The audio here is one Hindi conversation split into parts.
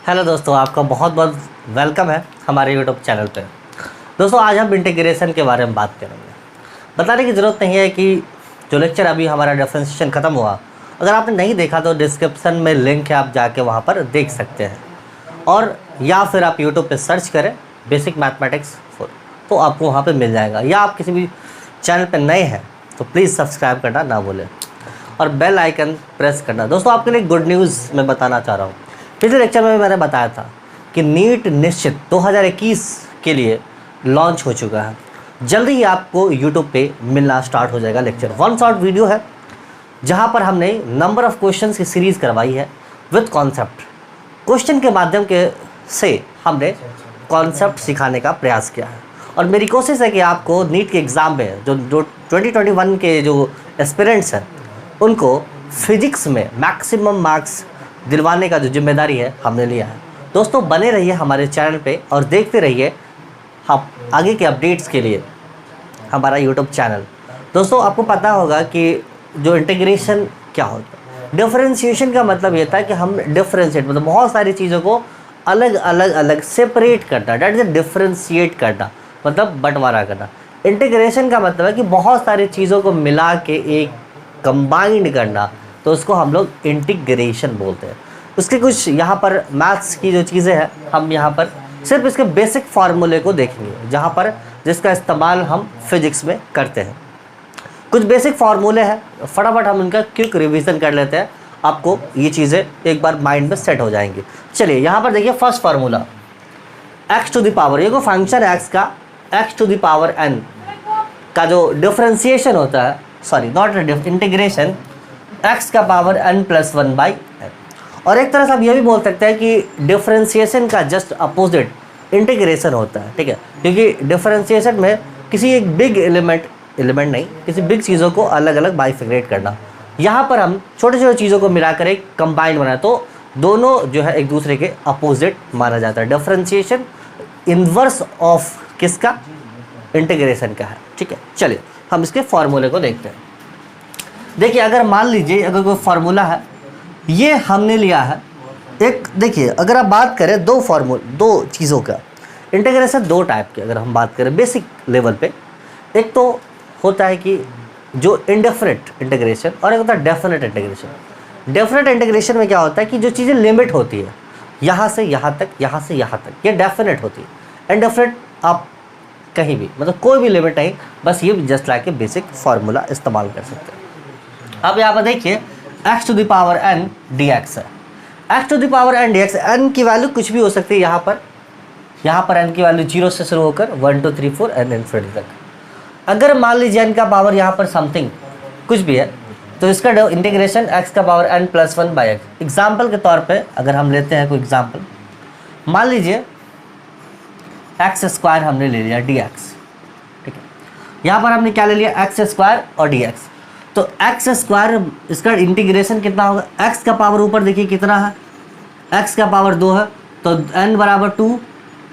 हेलो दोस्तों, आपका बहुत बहुत वेलकम है हमारे यूट्यूब चैनल पे। दोस्तों, आज हम इंटीग्रेशन के बारे में बात करेंगे। बताने की ज़रूरत नहीं है कि जो लेक्चर अभी हमारा डिफरेंशिएशन ख़त्म हुआ, अगर आपने नहीं देखा तो डिस्क्रिप्शन में लिंक है, आप जाके वहाँ पर देख सकते हैं। और या फिर आप यूट्यूब पे सर्च करें बेसिक मैथमेटिक्स 4, तो आपको वहाँ पे मिल जाएगा। या आप किसी भी चैनल पे नए हैं तो प्लीज़ सब्सक्राइब करना ना भूलें और बेल आइकन प्रेस करना। दोस्तों, आपके लिए गुड न्यूज़ मैं बताना चाह रहा हूँ। पिछले लेक्चर में मैंने बताया था कि नीट निश्चित 2021 के लिए लॉन्च हो चुका है। जल्दी ही आपको यूट्यूब पे मिलना स्टार्ट हो जाएगा। लेक्चर 1 शॉर्ट वीडियो है जहाँ पर हमने नंबर ऑफ़ क्वेश्चंस की सीरीज़ करवाई है विद कॉन्सेप्ट। क्वेश्चन के माध्यम के से हमने कॉन्सेप्ट सिखाने का प्रयास किया है और मेरी कोशिश है कि आपको नीट के एग्ज़ाम में जो 2021 के जो एस्पिरेंट्स हैं उनको फिजिक्स में मैक्सिमम मार्क्स दिलवाने का जो जिम्मेदारी है हमने लिया है। दोस्तों, बने रहिए हमारे चैनल पे और देखते रहिए हम आगे के अपडेट्स के लिए हमारा यूट्यूब चैनल। दोस्तों, आपको पता होगा कि जो इंटीग्रेशन क्या होता है, डिफरेंशिएशन का मतलब ये था कि हम डिफरेंशिएट मतलब बहुत सारी चीज़ों को अलग सेपरेट करना, डेट इज डिफरेंशिएट करना मतलब बंटवारा करना। इंटीग्रेशन का मतलब है कि बहुत सारी चीज़ों को मिला के एक कंबाइंड करना, तो उसको हम लोग इंटीग्रेशन बोलते हैं। उसके कुछ यहाँ पर मैथ्स की जो चीज़ें हैं हम यहाँ पर सिर्फ इसके बेसिक फार्मूले को देखेंगे, जहाँ पर जिसका इस्तेमाल हम फिजिक्स में करते हैं। कुछ बेसिक फार्मूले हैं, फटाफट हम इनका क्विक रिवीजन कर लेते हैं, आपको ये चीज़ें एक बार माइंड में सेट हो जाएंगी। चलिए यहाँ पर देखिए, first formula x to the power, ये को फंक्शन एक्स का x to the power n का जो डिफरेंशिएशन होता है, सॉरी नॉट इंटीग्रेशन, एक्स का power n plus 1 by n. और एक तरह से आप ये भी बोल सकते हैं कि डिफरेंशिएशन का जस्ट अपोजिट इंटीग्रेशन होता है, ठीक है। क्योंकि डिफरेंशिएशन में किसी एक बिग एलिमेंट नहीं, किसी बिग चीज़ों को अलग अलग बाइफिक्रेट करना। यहाँ पर हम छोटे छोटे चीज़ों को मिलाकर एक कंबाइंड बनाए, तो दोनों जो है एक दूसरे के अपोजिट माना जाता है। डिफरेंशिएशन इन्वर्स ऑफ किसका, इंटीग्रेशन का है, ठीक है। चलिए हम इसके फॉर्मूले को देखते हैं। देखिए, अगर मान लीजिए अगर कोई फार्मूला है, ये हमने लिया है एक, देखिए अगर आप बात करें दो चीज़ों का इंटीग्रेशन, दो टाइप के अगर हम बात करें बेसिक लेवल पे, एक तो होता है कि जो इनडेफिनेट इंटीग्रेशन और एक होता है डेफिनेट इंटीग्रेशन। डेफिनेट इंटीग्रेशन में क्या होता है कि जो चीज़ें लिमिट होती है यहाँ से यहाँ तक, यहाँ से यहाँ तक, ये डेफिनेट होती है। इनडेफिनेट आप कहीं भी मतलब कोई भी लिमिट नहीं, बस ये just like a basic formula इस्तेमाल कर सकते हैं। अब यहाँ पर देखिए x to the power n dx है। x to the power n dx, n की वैल्यू कुछ भी हो सकती है। यहाँ पर n की वैल्यू 0 से शुरू होकर 1 2 3 4 n इन्फिनिटी तक। अगर मान लीजिए n का पावर यहाँ पर समथिंग कुछ भी है, तो इसका इंटीग्रेशन x का power n plus 1 by x. Example के तौर पे अगर हम लेते हैं कोई एग्जाम्पल, मान लीजिए एक्स स्क्वायर हमने ले लिया dx, ठीक है। यहाँ पर हमने क्या ले लिया, एक्स स्क्वायर और dx। तो एक्स स्क्वायर, इसका इंटीग्रेशन कितना होगा, एक्स का पावर ऊपर देखिए कितना है, एक्स का पावर 2 है, तो n बराबर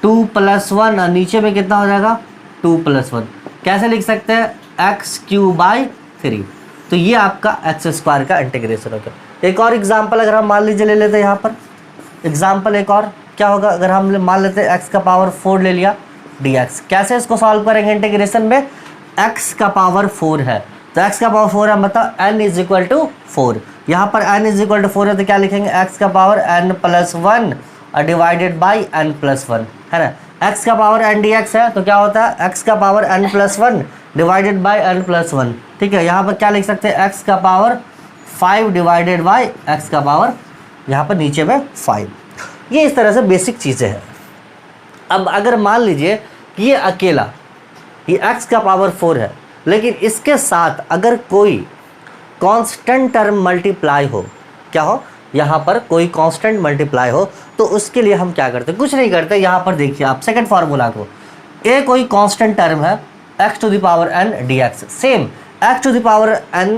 2 प्लस 1 और नीचे में कितना हो जाएगा 2 प्लस 1। कैसे लिख सकते हैं, एक्स क्यू बाई 3। तो ये आपका एक्स स्क्वायर का इंटीग्रेशन होगा। एक और एग्जाम्पल अगर हम मान लीजिए ले लेते हैं, यहाँ पर एग्जाम्पल एक और क्या होगा, अगर हम मान लेते हैं एक्स का पावर 4 ले लिया dx। कैसे इसको सॉल्व करेंगे इंटीग्रेशन में, एक्स का पावर 4 है, तो x का पावर 4 है, मतलब n इज इक्वल टू 4। यहाँ पर n इज इक्वल टू 4 है, तो क्या लिखेंगे, x का पावर n प्लस 1 और डिवाइडेड बाई n प्लस 1, है ना। x का पावर n dx है, तो क्या होता है, x का power n plus 1 divided by n plus 1, ठीक है। यहाँ पर क्या लिख सकते हैं, x का पावर 5 डिवाइडेड बाई x का पावर यहाँ पर नीचे में 5। ये इस तरह से बेसिक चीज़ें हैं। अब अगर मान लीजिए कि ये अकेला ये x का पावर 4 है, लेकिन इसके साथ अगर कोई कांस्टेंट टर्म मल्टीप्लाई हो, क्या हो, यहाँ पर कोई कांस्टेंट मल्टीप्लाई हो, तो उसके लिए हम क्या करते हैं, कुछ नहीं करते। यहाँ पर देखिए आप सेकंड फार्मूला को, ए कोई कांस्टेंट टर्म है x to the power n dx, same x to the power n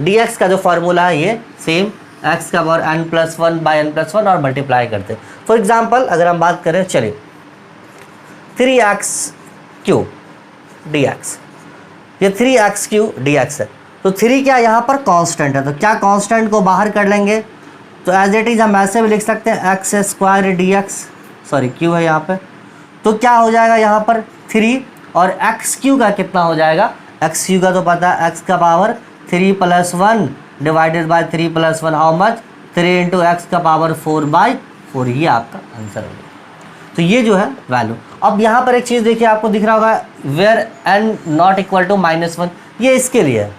dx का जो फार्मूला है ये सेम x का power n plus 1 by n plus 1 और मल्टीप्लाई करते हैं। फॉर एग्जाम्पल अगर हम बात करें, चलिए 3x क्यूब dx, ये 3x क्यूब dx है, तो 3 क्या यहाँ पर कांस्टेंट है, तो क्या कांस्टेंट को बाहर कर लेंगे, तो एज इट इज हम ऐसे भी लिख सकते हैं x square D x, sorry Q है यहाँ पे, तो क्या हो जाएगा यहाँ पर 3 और एक्स क्यू का कितना हो जाएगा, एक्स क्यू का तो पता है एक्स का power 3 + 1 divided by 3 + 1 how much 3 × x का पावर 4/4, ये आपका आंसर हो गया। तो ये जो है वैल्यू। अब यहाँ पर एक चीज़ देखिए आपको दिख रहा होगा where n not equal to -1, ये इसके लिए है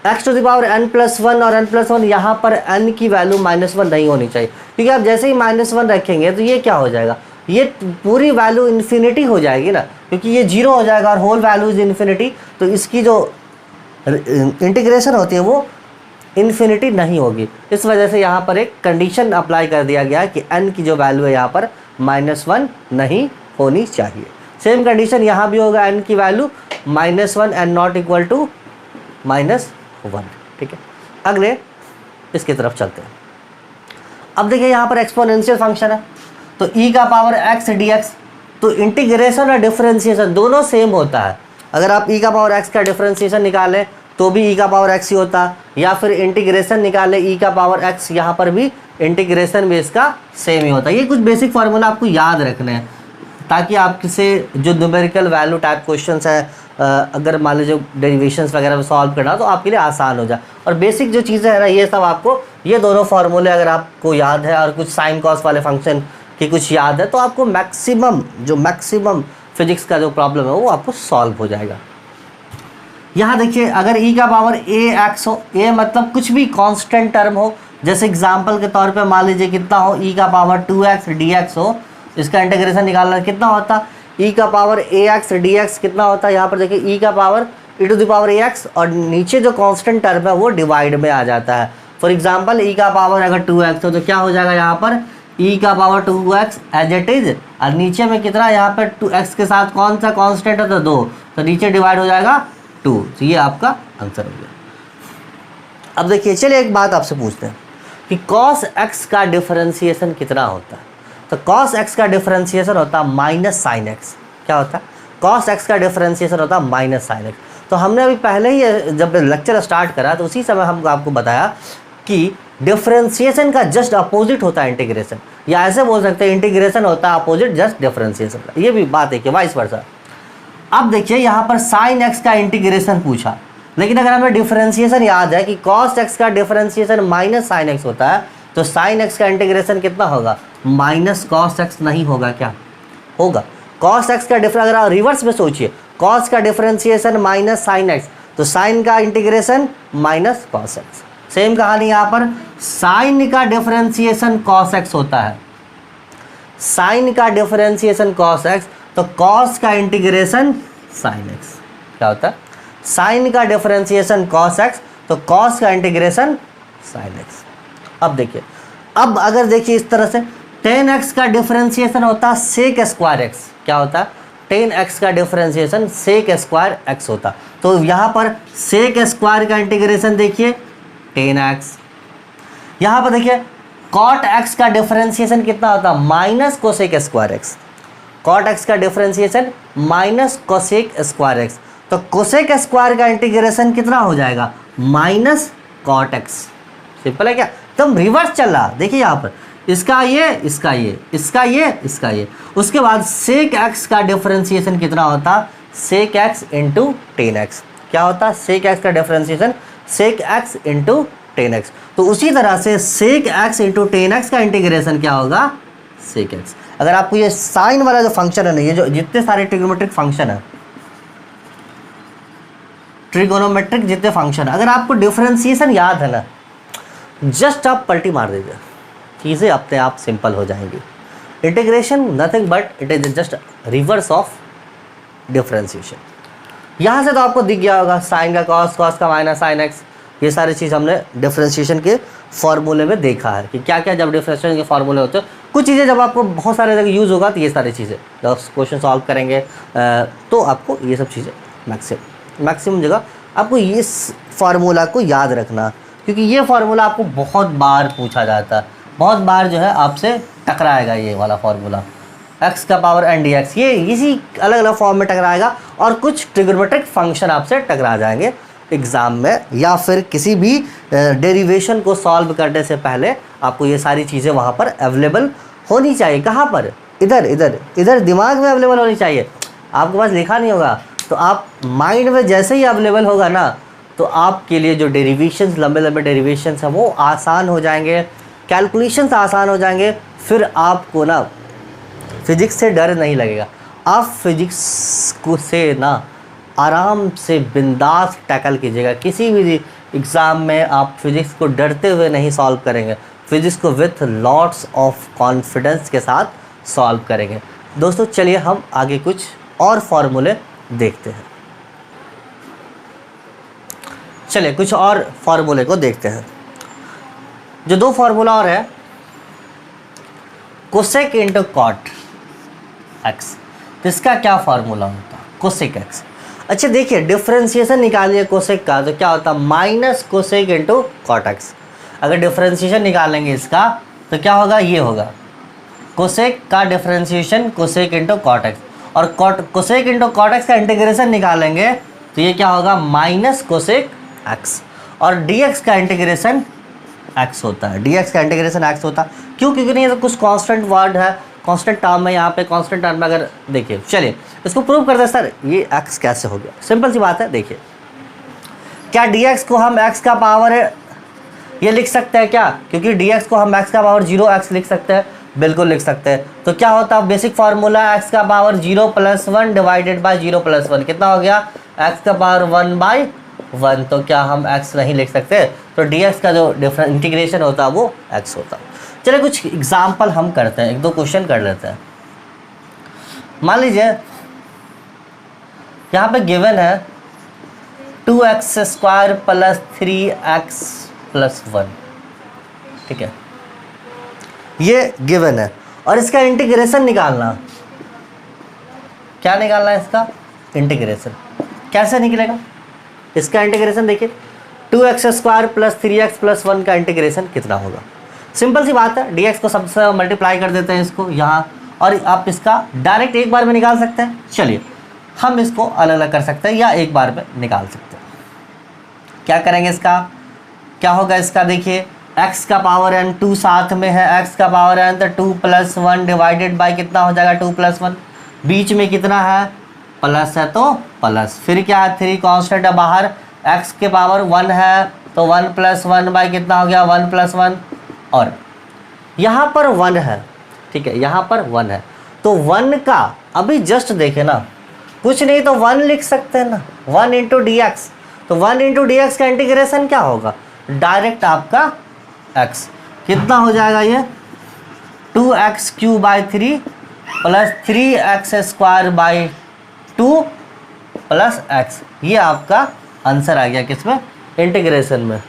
x⁻n+1 और n+1, यहाँ पर n की वैल्यू -1 नहीं होनी चाहिए, क्योंकि आप जैसे ही -1 रखेंगे तो ये क्या हो जाएगा, ये पूरी वैल्यू इन्फिनिटी हो जाएगी ना, क्योंकि ये 0 हो जाएगा और होल वैल्यू इज इन्फिनिटी, तो इसकी जो इंटीग्रेशन होती है वो इन्फिनिटी नहीं होगी। इस वजह से यहाँ पर एक कंडीशन अप्लाई कर दिया गया है कि n की जो वैल्यू है यहाँ पर -1 नहीं होनी चाहिए। सेम कंडीशन यहाँ भी होगा, n की वैल्यू -1 एंड नॉट इक्वल टू -1, ठीक है। अगले इसकी तरफ चलते हैं। अब देखिए यहाँ पर एक्सपोनेंशियल फंक्शन है, तो e का पावर x dx, तो इंटीग्रेशन और डिफरेंशिएशन दोनों सेम होता है। अगर आप e का पावर x का डिफरेंशिएशन निकालें तो भी e का पावर x ही होता, या फिर इंटीग्रेशन निकालें e का पावर x, यहाँ पर भी इंटीग्रेशन भी इसका सेम ही होता है। ये कुछ बेसिक फार्मूला आपको याद रखने हैं ताकि आपसे जो न्यूमेरिकल वैल्यू टाइप क्वेश्चंस है, अगर मान लीजिए डेरिवेशंस वगैरह सॉल्व करना तो आपके लिए आसान हो जाए। और बेसिक जो चीज़ें हैं ना, ये सब आपको, ये दोनों फार्मूले अगर आपको याद है और कुछ साइन कॉस वाले फंक्शन की कुछ याद है, तो आपको मैक्सिमम फिजिक्स का जो प्रॉब्लम है वो आपको सॉल्व हो जाएगा। यहाँ देखिए अगर e का पावर ax हो, a मतलब कुछ भी कांस्टेंट टर्म हो, जैसे एग्जांपल के तौर पे मान लीजिए कितना हो, e का पावर 2x dx हो, इसका इंटीग्रेशन निकालना कितना होता, e का पावर ax dx कितना होता है, यहाँ पर देखिए e का पावर e⁻ax और नीचे जो कांस्टेंट टर्म है वो डिवाइड में आ जाता है। फॉर एग्जांपल e का पावर अगर 2x हो तो क्या हो जाएगा यहाँ पर e का power 2x as it is, और नीचे में कितना, यहाँ पर 2x के साथ कौन सा कांस्टेंट है तो 2, तो नीचे डिवाइड हो जाएगा 2, तो ये आपका आंसर हो गया। अब देखिए चलिए एक बात आपसे पूछते हैं कि cos x का डिफरेंशिएशन कितना होता है, तो cos x का डिफरेंशिएशन होता है -sin x। क्या होता है, cos x का डिफरेंशिएशन होता है -sin x। तो हमने अभी पहले ही जब लेक्चर स्टार्ट करा तो उसी समय हम आपको बताया कि डिफरेंशिएशन का जस्ट अपोजिट होता है इंटीग्रेशन, या ऐसे बोल सकते हैं इंटीग्रेशन होता है अपोजिट जस्ट डिफरेंशिएशन का। ये भी बात है कि वाइस वर्सा। अब देखिए यहाँ पर sin x का इंटीग्रेशन पूछा, लेकिन अगर हमें डिफरेंशिएशन याद है कि cos x का डिफरेंशिएशन -sin x होता है, तो sin x का इंटीग्रेशन कितना होगा, -cos x नहीं होगा, क्या होगा, cos x का डिफरेंस, अगर आप रिवर्स में सोचिए, cos का डिफरेंशिएशन -sin x, तो sin का इंटीग्रेशन -cos x। सेम कहानी यहाँ पर sin का डिफरेंशिएशन cos x होता है, sin का डिफरेंशिएशन cos x, तो cos का इंटीग्रेशन sin x। क्या होता है, sin का डिफरेंशिएशन cos x, तो cos का इंटीग्रेशन sin x। अब देखिए, अब अगर देखिए इस तरह से 10x का डिफरेंशिएशन होता है sec² x। क्या होता है, 10x का डिफरेंशिएशन sec² x होता, तो यहाँ पर sec² का इंटीग्रेशन देखिए 10x। यहाँ पर देखिए cot x का डिफरेंशिएशन कितना होता है, -cosec² x। cot x का डिफरेंशिएशन -cosec² x, तो cosec² का इंटीग्रेशन कितना हो जाएगा, -cot x। सिंपल है क्या, एकदम रिवर्स चल रहा। देखिए यहाँ पर इसका ये, इसका ये, इसका ये, इसका ये, उसके बाद sec x का डिफरेंशिएशन कितना होता, sec x × 10x। क्या होता, sec x का डिफरेंशिएशन sec x × 10x। तो उसी तरह से sec x × 10x का इंटीग्रेशन क्या होगा, sec x। अगर आपको ये साइन वाला जो फंक्शन है ना, ये जो जितने सारे ट्रिग्नोमेट्रिक फंक्शन है, ट्रिगोनोमेट्रिक जितने फंक्शन, अगर आपको डिफरेंशिएशन याद है ना, जस्ट आप पलटी मार दीजिए, चीज़ें अपने आप सिंपल हो जाएंगी। Integration nothing but it is just reverse of differentiation. यहाँ से तो आपको दिख गया होगा साइन का कॉस, कॉस का -sin x, ये सारी चीज़ हमने डिफरेंशिएशन के फॉर्मूले में देखा है कि क्या क्या जब डिफरेंशिएशन के फॉर्मूले होते हैं। कुछ चीज़ें जब आपको बहुत सारे जगह यूज़ होगा तो ये सारी चीज़ें जब क्वेश्चन सॉल्व करेंगे तो आपको ये सब चीज़ें मैक्सिमम जगह आपको इस फार्मूला को याद रखना, क्योंकि ये फार्मूला आपको बहुत बार पूछा जाता है, बहुत बार जो है आपसे टकराएगा ये वाला फार्मूला, x का पावर n dx, ये इसी अलग अलग फॉर्म में टकराएगा और कुछ ट्रिग्नोमेट्रिक फंक्शन आपसे टकरा जाएंगे एग्ज़ाम में, या फिर किसी भी डेरिवेशन को सॉल्व करने से पहले आपको ये सारी चीज़ें वहाँ पर अवेलेबल होनी चाहिए। कहाँ पर? इधर इधर इधर दिमाग में अवेलेबल होनी चाहिए। आपके पास लिखा नहीं होगा तो आप माइंड में जैसे ही अवेलेबल होगा ना तो आपके लिए जो डेरिवेशंस, लंबे लंबे डेरिवेशंस हैं वो आसान हो जाएंगे, कैलकुलेशंस आसान हो जाएंगे। फिर आपको ना फिजिक्स से डर नहीं लगेगा। आप फिजिक्स को से ना आराम से बिंदास टैकल कीजिएगा। किसी भी एग्ज़ाम में आप फिजिक्स को डरते हुए नहीं सॉल्व करेंगे, फिजिक्स को विथ लॉट्स ऑफ कॉन्फिडेंस के साथ सॉल्व करेंगे। दोस्तों चलिए हम आगे कुछ और फॉर्मूले देखते हैं। चलिए कुछ और फॉर्मूले को देखते हैं। जो दो फॉर्मूला और है, कोसेक इंटू कॉट एक्स, तो इसका क्या फॉर्मूला होता है? Cosec x. अच्छा देखिए, डिफरेंशिएशन निकालिए कोसेक का तो क्या होता है? Minus cosec into cot x. अगर डिफरेंशिएशन निकालेंगे इसका तो क्या होगा? ये होगा कोसेक का differentiation cosec into cot x, और कोसेक इंटू कॉट एक्स का इंटीग्रेशन निकालेंगे तो ये क्या होगा? Minus cosec x. और डी एक्स का इंटीग्रेशन एक्स होता है, डी एक्स का इंटीग्रेशन एक्स होता है। क्यों? क्योंकि नहीं, ये तो कुछ कांस्टेंट वर्ड है, कांस्टेंट टर्म है यहाँ पे। कांस्टेंट टर्म में अगर देखिए, चलिए इसको प्रूव करते हैं। सर ये एक्स कैसे हो गया? सिंपल सी बात है, देखिए क्या डी एक्स को हम एक्स का पावर है ये लिख सकते हैं क्या? क्योंकि डी एक्स को हम एक्स का पावर 0 एक्स लिख सकते हैं, बिल्कुल लिख सकते हैं। तो क्या होता है बेसिक फार्मूला? एक्स का पावर 0 + 1 डिवाइडेड बाय 0 + 1 कितना हो गया? एक्स का पावर 1/1। तो क्या हम एक्स नहीं लिख सकते? तो डी एक्स का जो डिफरेंट इंटीग्रेशन होता है वो एक्स होता है। चलिए कुछ एग्जाम्पल हम करते हैं, एक दो क्वेश्चन कर लेते हैं। मान लीजिए यहाँ पे गिवन है 2x² + 3x + 1, ठीक है, ये गिवन है और इसका इंटीग्रेशन निकालना। क्या निकालना है इसका? इंटीग्रेशन। कैसे निकलेगा इसका इंटीग्रेशन? देखिए 2x² + 3x + 1 का इंटीग्रेशन कितना होगा? सिंपल सी बात है, dx को सबसे मल्टीप्लाई कर देते हैं इसको यहाँ, और आप इसका डायरेक्ट एक बार में निकाल सकते हैं। चलिए हम इसको अलग अलग कर सकते हैं या एक बार में निकाल सकते हैं। क्या करेंगे इसका? क्या होगा इसका? देखिए x का पावर n, 2 साथ में है, x का पावर n तो 2 + 1 डिवाइडेड बाय कितना हो जाएगा? 2 + 1। बीच में कितना है? प्लस है तो प्लस, फिर क्या है? 3 कांस्टेंट है बाहर, x के पावर 1 है तो 1 + 1 बाय कितना हो गया? 1 + 1। और यहाँ पर 1 है, ठीक है, यहाँ पर 1 है तो 1 का अभी जस्ट देखे ना, कुछ नहीं तो 1 लिख सकते हैं ना, 1 × dx। तो 1 × dx का इंटीग्रेशन क्या होगा? डायरेक्ट आपका x कितना हो जाएगा? ये 2x³ / 3 + 3x² / 2 + x। ये आपका आंसर आ गया किसमें? इंटीग्रेशन में।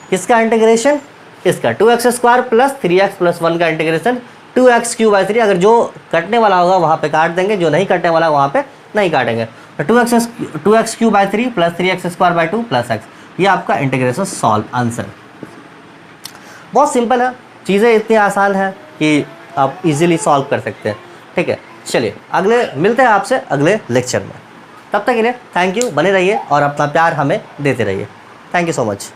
किसका इंटीग्रेशन? इसका 2x² + 3x + 1 का इंटीग्रेशन 2x³ / 3। अगर जो कटने वाला होगा वहाँ पे काट देंगे, जो नहीं कटने वाला वहाँ पे नहीं काटेंगे। तो 2x³ / 3 + 3x² / 2 + x, ये आपका इंटीग्रेशन सॉल्व आंसर। बहुत सिंपल है, चीज़ें इतनी आसान है कि आप इजीली सॉल्व कर सकते हैं, ठीक है। चलिए अगले मिलते हैं आपसे अगले लेक्चर में। तब तक के लिए थैंक यू, बने रहिए और अपना प्यार हमें देते रहिए। Thank you so much.